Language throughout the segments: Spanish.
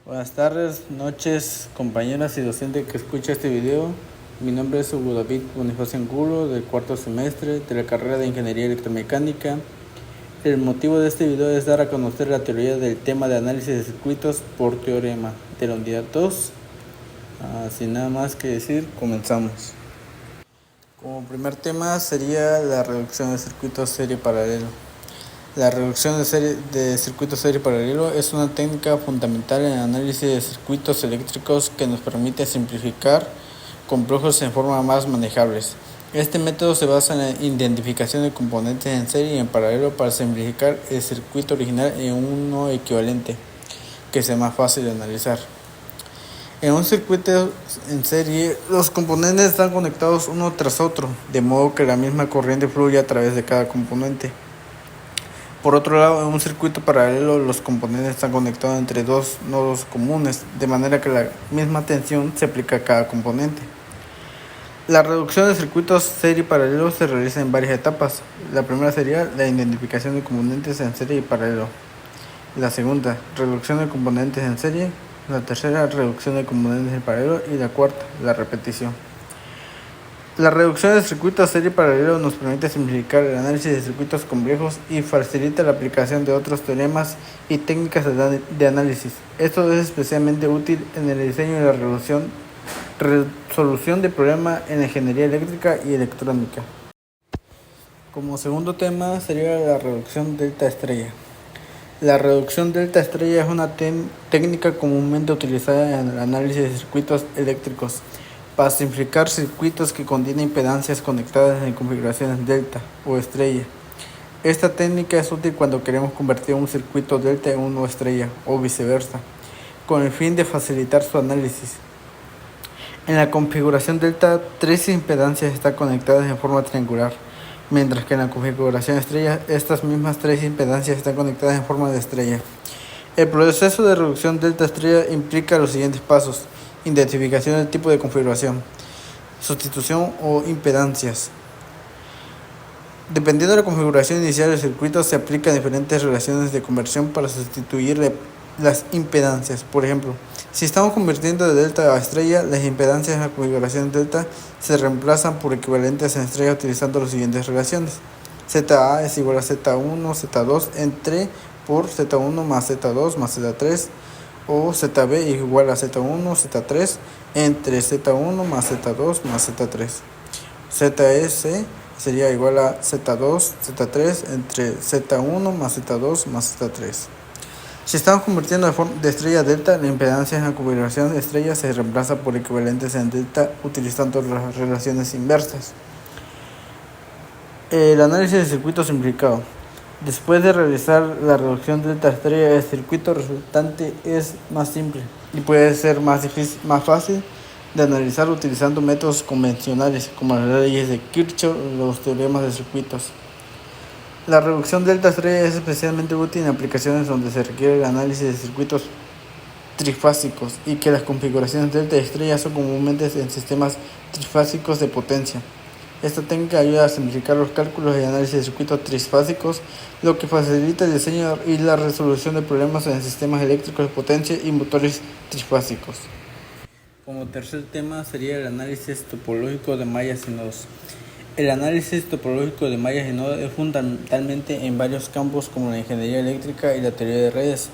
Buenas tardes, noches, compañeras y docente que escucha este video. Mi nombre es Hugo David Bonifacio Angulo, del cuarto semestre de la carrera de Ingeniería Electromecánica. El motivo de este video es dar a conocer la teoría del tema de análisis de circuitos por teorema de la unidad 2. Sin nada más que decir, comenzamos. Como primer tema sería la reducción de circuitos serie paralelo. La reducción de circuitos serie paralelo es una técnica fundamental en el análisis de circuitos eléctricos que nos permite simplificar complejos en forma más manejables. Este método se basa en la identificación de componentes en serie y en paralelo para simplificar el circuito original en uno equivalente, que sea más fácil de analizar. En un circuito en serie, los componentes están conectados uno tras otro, de modo que la misma corriente fluye a través de cada componente. Por otro lado, en un circuito paralelo, los componentes están conectados entre dos nodos comunes, de manera que la misma tensión se aplica a cada componente. La reducción de circuitos serie y paralelo se realiza en varias etapas. La primera sería la identificación de componentes en serie y paralelo. La segunda, reducción de componentes en serie. La tercera, reducción de componentes en paralelo. Y la cuarta, la repetición. La reducción de circuitos serie y paralelo nos permite simplificar el análisis de circuitos complejos y facilita la aplicación de otros teoremas y técnicas de análisis. Esto es especialmente útil en el diseño y la resolución de problemas en ingeniería eléctrica y electrónica. Como segundo tema sería la reducción delta estrella. La reducción delta estrella es una técnica comúnmente utilizada en el análisis de circuitos eléctricos para simplificar circuitos que contienen impedancias conectadas en configuraciones delta o estrella. Esta técnica es útil cuando queremos convertir un circuito delta en uno estrella o viceversa, con el fin de facilitar su análisis. En la configuración delta, tres impedancias están conectadas en forma triangular, mientras que en la configuración estrella, estas mismas tres impedancias están conectadas en forma de estrella. El proceso de reducción delta estrella implica los siguientes pasos: identificación del tipo de configuración, sustitución o impedancias. Dependiendo de la configuración inicial del circuito, se aplican diferentes relaciones de conversión para sustituir las impedancias. Por ejemplo, si estamos convirtiendo de delta a estrella, las impedancias en la configuración delta se reemplazan por equivalentes en estrella utilizando las siguientes relaciones. ZA es igual a Z1, Z2 entre por Z1 más Z2 más Z3, o ZB es igual a Z1, Z3 entre Z1 más Z2 más Z3. ZS sería igual a Z2, Z3 entre Z1 más Z2 más Z3. Si estamos convirtiendo de estrella a delta, la impedancia en la configuración de estrella se reemplaza por equivalentes en delta utilizando las relaciones inversas. El análisis de circuito simplificado. Después de realizar la reducción delta estrella, el circuito resultante es más simple y puede ser más fácil de analizar utilizando métodos convencionales como las leyes de Kirchhoff o los teoremas de circuitos. La reducción delta estrella es especialmente útil en aplicaciones donde se requiere el análisis de circuitos trifásicos y que las configuraciones delta estrella son comúnmente en sistemas trifásicos de potencia. Esta técnica ayuda a simplificar los cálculos y análisis de circuitos trifásicos, lo que facilita el diseño y la resolución de problemas en sistemas eléctricos de potencia y motores trifásicos. Como tercer tema sería el análisis topológico de mallas y nodos. El análisis topológico de mallas y nodos es fundamentalmente en varios campos como la ingeniería eléctrica y la teoría de redes,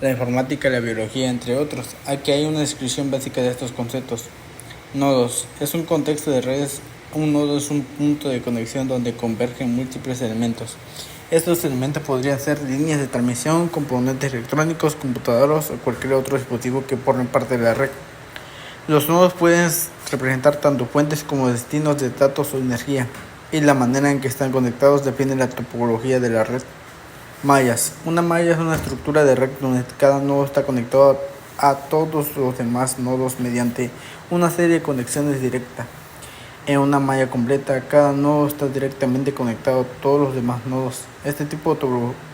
la informática y la biología, entre otros. Aquí hay una descripción básica de estos conceptos. Nodos es un contexto de redes. Un nodo es un punto de conexión donde convergen múltiples elementos. Estos elementos podrían ser líneas de transmisión, componentes electrónicos, computadoras o cualquier otro dispositivo que formen parte de la red. Los nodos pueden representar tanto fuentes como destinos de datos o energía, y la manera en que están conectados depende de la topología de la red. Mallas. Una malla es una estructura de red donde cada nodo está conectado a todos los demás nodos mediante una serie de conexiones directas. En una malla completa, cada nodo está directamente conectado a todos los demás nodos. Este tipo de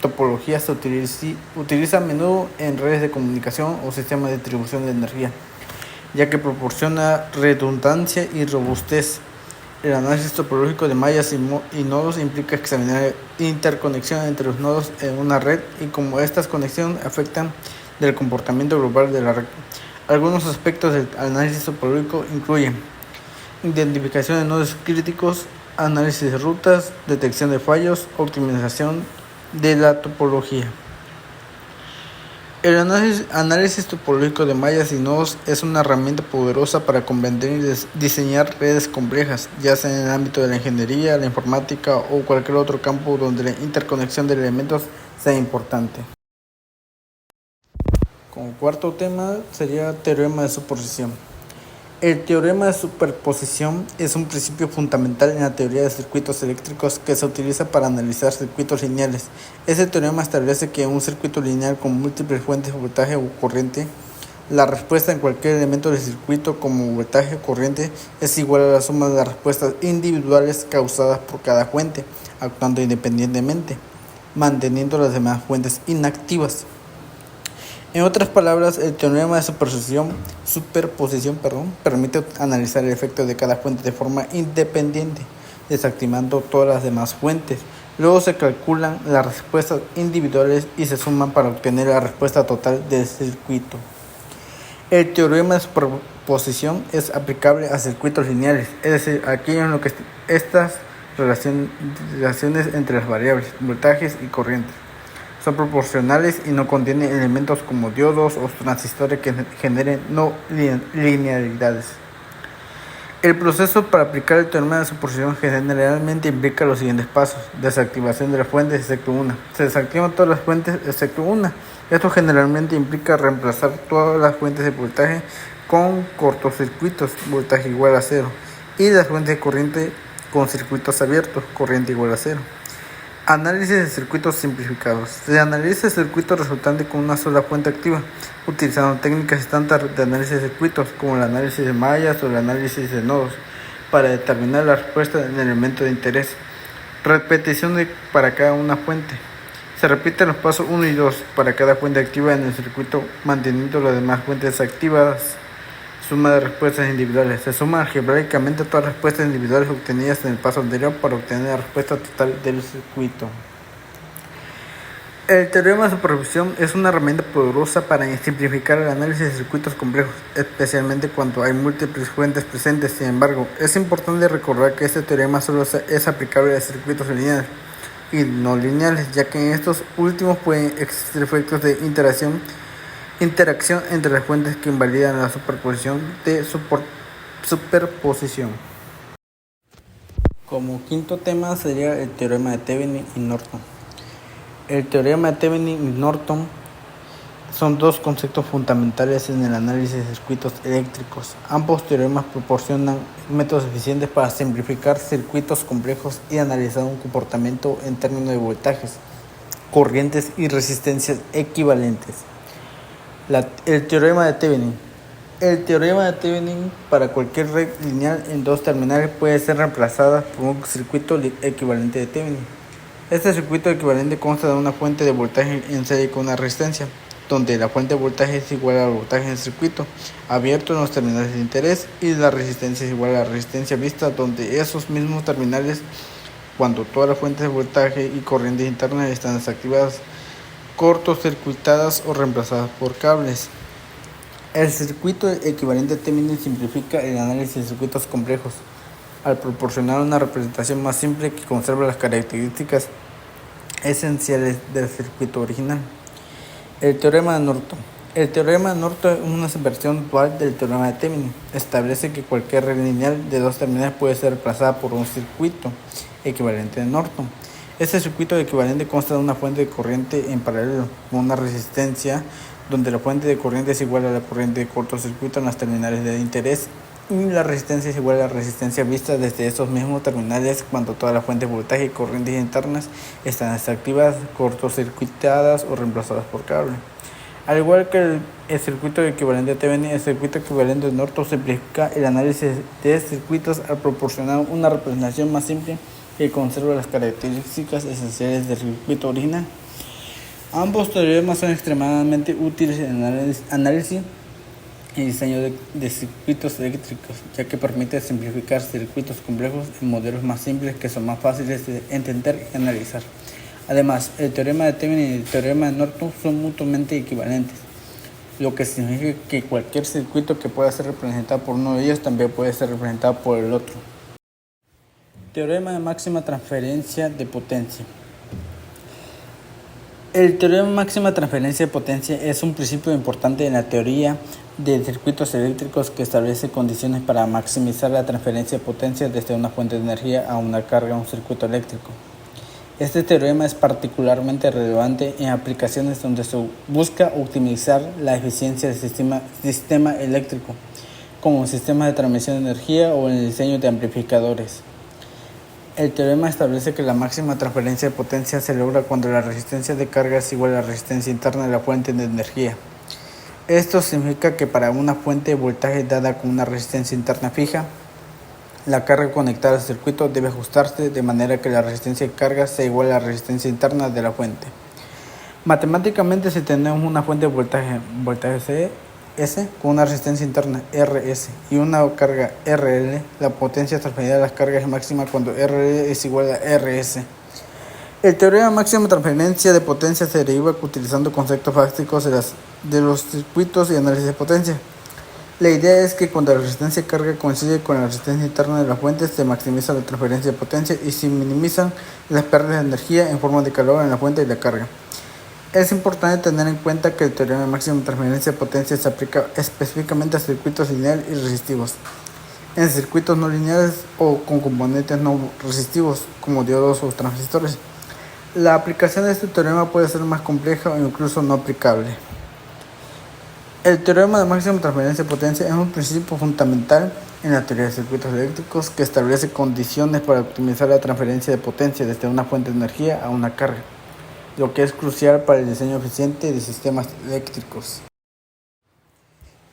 topología se utiliza a menudo en redes de comunicación o sistemas de distribución de energía, ya que proporciona redundancia y robustez. El análisis topológico de mallas y nodos implica examinar interconexiones entre los nodos en una red y cómo estas conexiones afectan del comportamiento global de la red. Algunos aspectos del análisis topológico incluyen identificación de nodos críticos, análisis de rutas, detección de fallos, optimización de la topología. El análisis topológico de mallas y nodos es una herramienta poderosa para comprender y diseñar redes complejas, ya sea en el ámbito de la ingeniería, la informática o cualquier otro campo donde la interconexión de elementos sea importante. Como cuarto tema sería teorema de superposición. El teorema de superposición es un principio fundamental en la teoría de circuitos eléctricos que se utiliza para analizar circuitos lineales. Este teorema establece que en un circuito lineal con múltiples fuentes de voltaje o corriente, la respuesta en cualquier elemento del circuito como voltaje o corriente es igual a la suma de las respuestas individuales causadas por cada fuente, actuando independientemente, manteniendo las demás fuentes inactivas. En otras palabras, el teorema de superposición permite analizar el efecto de cada fuente de forma independiente, desactivando todas las demás fuentes. Luego se calculan las respuestas individuales y se suman para obtener la respuesta total del circuito. El teorema de superposición es aplicable a circuitos lineales, es decir, aquellos en los que estas relaciones entre las variables, voltajes y corrientes son proporcionales y no contienen elementos como diodos o transistores que generen no linealidades. El proceso para aplicar el teorema de superposición generalmente implica los siguientes pasos: desactivación de las fuentes excepto una. Se desactivan todas las fuentes excepto una. Esto generalmente implica reemplazar todas las fuentes de voltaje con cortocircuitos, voltaje igual a cero, y las fuentes de corriente con circuitos abiertos, corriente igual a cero. Análisis de circuitos simplificados. Se analiza el circuito resultante con una sola fuente activa, utilizando técnicas estándar de análisis de circuitos, como el análisis de mallas o el análisis de nodos, para determinar la respuesta del elemento de interés. Repetición para cada una fuente. Se repiten los pasos 1 y 2 para cada fuente activa en el circuito, manteniendo las demás fuentes activadas. Suma de respuestas individuales. Se suma algebraicamente todas las respuestas individuales obtenidas en el paso anterior para obtener la respuesta total del circuito. El teorema de superposición es una herramienta poderosa para simplificar el análisis de circuitos complejos, especialmente cuando hay múltiples fuentes presentes. Sin embargo, es importante recordar que este teorema solo es aplicable a circuitos lineales y no lineales, ya que en estos últimos pueden existir efectos de interacción entre las fuentes que invalidan la superposición de superposición. Como quinto tema sería el teorema de Thevenin y Norton. El teorema de Thevenin y Norton son dos conceptos fundamentales en el análisis de circuitos eléctricos. Ambos teoremas proporcionan métodos eficientes para simplificar circuitos complejos y analizar un comportamiento en términos de voltajes, corrientes y resistencias equivalentes. El teorema de Thevenin. El teorema de Thevenin para cualquier red lineal en dos terminales puede ser reemplazada por un circuito equivalente de Thevenin. Este circuito equivalente consta de una fuente de voltaje en serie con una resistencia, donde la fuente de voltaje es igual al voltaje del circuito abierto en los terminales de interés y la resistencia es igual a la resistencia vista, donde esos mismos terminales, cuando todas las fuentes de voltaje y corrientes internas están desactivadas, cortocircuitadas o reemplazadas por cables. El circuito equivalente Thevenin simplifica el análisis de circuitos complejos al proporcionar una representación más simple que conserva las características esenciales del circuito original. El teorema de Norton. El teorema de Norton es una versión dual del teorema de Thevenin. Establece que cualquier red lineal de dos terminales puede ser reemplazada por un circuito equivalente de Norton. Este circuito equivalente consta de una fuente de corriente en paralelo con una resistencia, donde la fuente de corriente es igual a la corriente de cortocircuito en las terminales de interés y la resistencia es igual a la resistencia vista desde esos mismos terminales cuando todas las fuentes de voltaje y corrientes internas están desactivadas, cortocircuitadas o reemplazadas por cable. Al igual que el circuito equivalente de Thevenin, el circuito equivalente de Norton simplifica el análisis de circuitos al proporcionar una representación más simple que conserva las características esenciales del circuito original. Ambos teoremas son extremadamente útiles en el análisis y diseño de circuitos eléctricos, ya que permite simplificar circuitos complejos en modelos más simples que son más fáciles de entender y analizar. Además, el teorema de Thevenin y el teorema de Norton son mutuamente equivalentes. lo que significa que cualquier circuito que pueda ser representado por uno de ellos también puede ser representado por el otro. Teorema de máxima transferencia de potencia. El teorema de máxima transferencia de potencia es un principio importante en la teoría de circuitos eléctricos que establece condiciones para maximizar la transferencia de potencia desde una fuente de energía a una carga en un circuito eléctrico. Este teorema es particularmente relevante en aplicaciones donde se busca optimizar la eficiencia del sistema eléctrico, como en sistemas de transmisión de energía o en el diseño de amplificadores. El teorema establece que la máxima transferencia de potencia se logra cuando la resistencia de carga es igual a la resistencia interna de la fuente de energía. Esto significa que para una fuente de voltaje dada con una resistencia interna fija, la carga conectada al circuito debe ajustarse de manera que la resistencia de carga sea igual a la resistencia interna de la fuente. Matemáticamente, si tenemos una fuente de voltaje S con una resistencia interna RS y una carga RL, la potencia transferida a las cargas es máxima cuando RL es igual a RS. El teorema de máxima transferencia de potencia se deriva utilizando conceptos básicos de los circuitos y análisis de potencia. La idea es que cuando la resistencia de carga coincide con la resistencia interna de la fuente, se maximiza la transferencia de potencia y se minimizan las pérdidas de energía en forma de calor en la fuente y la carga. Es importante tener en cuenta que el teorema de máxima transferencia de potencia se aplica específicamente a circuitos lineales y resistivos. En circuitos no lineales o con componentes no resistivos, como diodos o transistores, la aplicación de este teorema puede ser más compleja o incluso no aplicable. El teorema de máxima transferencia de potencia es un principio fundamental en la teoría de circuitos eléctricos que establece condiciones para optimizar la transferencia de potencia desde una fuente de energía a una carga, lo que es crucial para el diseño eficiente de sistemas eléctricos.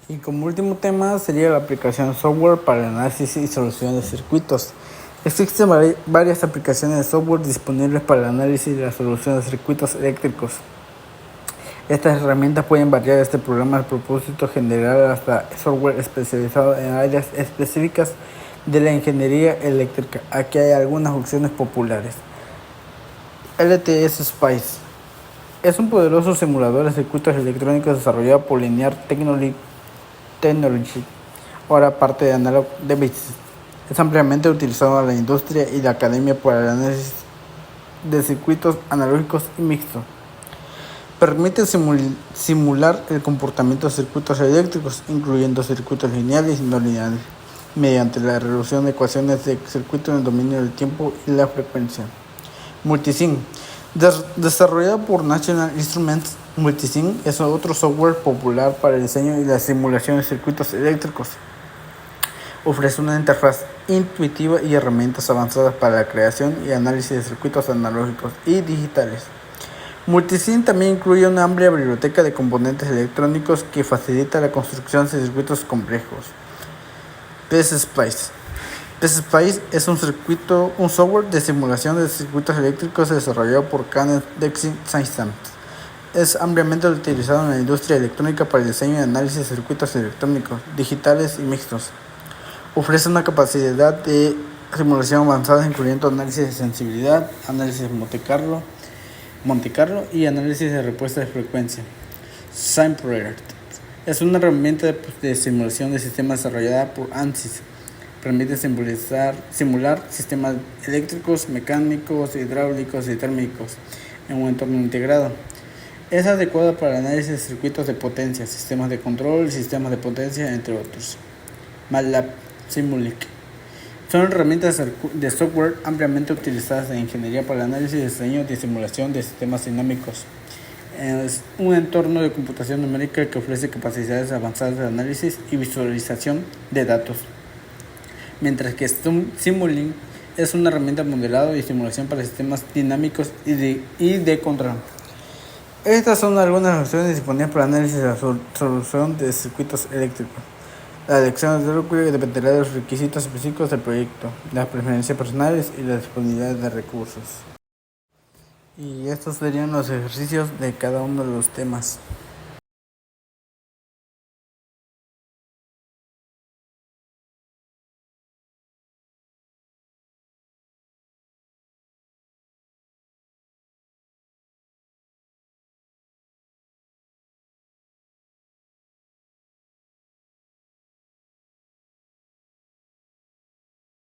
Y como último tema sería la aplicación de software para el análisis y solución de circuitos. Existen varias aplicaciones de software disponibles para el análisis y la solución de circuitos eléctricos. Estas herramientas pueden variar desde programas de propósito general hasta software especializado en áreas específicas de la ingeniería eléctrica. Aquí hay algunas opciones populares. LTS Spice es un poderoso simulador de circuitos electrónicos desarrollado por Linear Technology, ahora parte de Analog Devices. Es ampliamente utilizado en la industria y la academia para el análisis de circuitos analógicos y mixtos. Permite simular el comportamiento de circuitos eléctricos, incluyendo circuitos lineales y no lineales, mediante la resolución de ecuaciones de circuito en el dominio del tiempo y la frecuencia. Multisim. Desarrollado por National Instruments, Multisim es otro software popular para el diseño y la simulación de circuitos eléctricos. Ofrece una interfaz intuitiva y herramientas avanzadas para la creación y análisis de circuitos analógicos y digitales. Multisim también incluye una amplia biblioteca de componentes electrónicos que facilita la construcción de circuitos complejos. PSSpice. PSSpice es un software de simulación de circuitos eléctricos desarrollado por Canon Dixie Systems. Es ampliamente utilizado en la industria electrónica para el diseño y análisis de circuitos electrónicos, digitales y mixtos. Ofrece una capacidad de simulación avanzada incluyendo análisis de sensibilidad, análisis de Monte Carlo y análisis de respuesta de frecuencia. SimProject es una herramienta de simulación de sistemas desarrollada por ANSYS. Permite simular sistemas eléctricos, mecánicos, hidráulicos y térmicos en un entorno integrado. Es adecuada para el análisis de circuitos de potencia, sistemas de control, sistemas de potencia, entre otros. MATLAB, Simulink. Son herramientas de software ampliamente utilizadas en ingeniería para el análisis, diseño y simulación de sistemas dinámicos. Es un entorno de computación numérica que ofrece capacidades avanzadas de análisis y visualización de datos. Mientras que Simulink es una herramienta de modelado y simulación para sistemas dinámicos y de control. Estas son algunas opciones disponibles para análisis de la solución de circuitos eléctricos. La elección de software dependerá de los requisitos específicos del proyecto, las preferencias personales y la disponibilidad de recursos. Y estos serían los ejercicios de cada uno de los temas.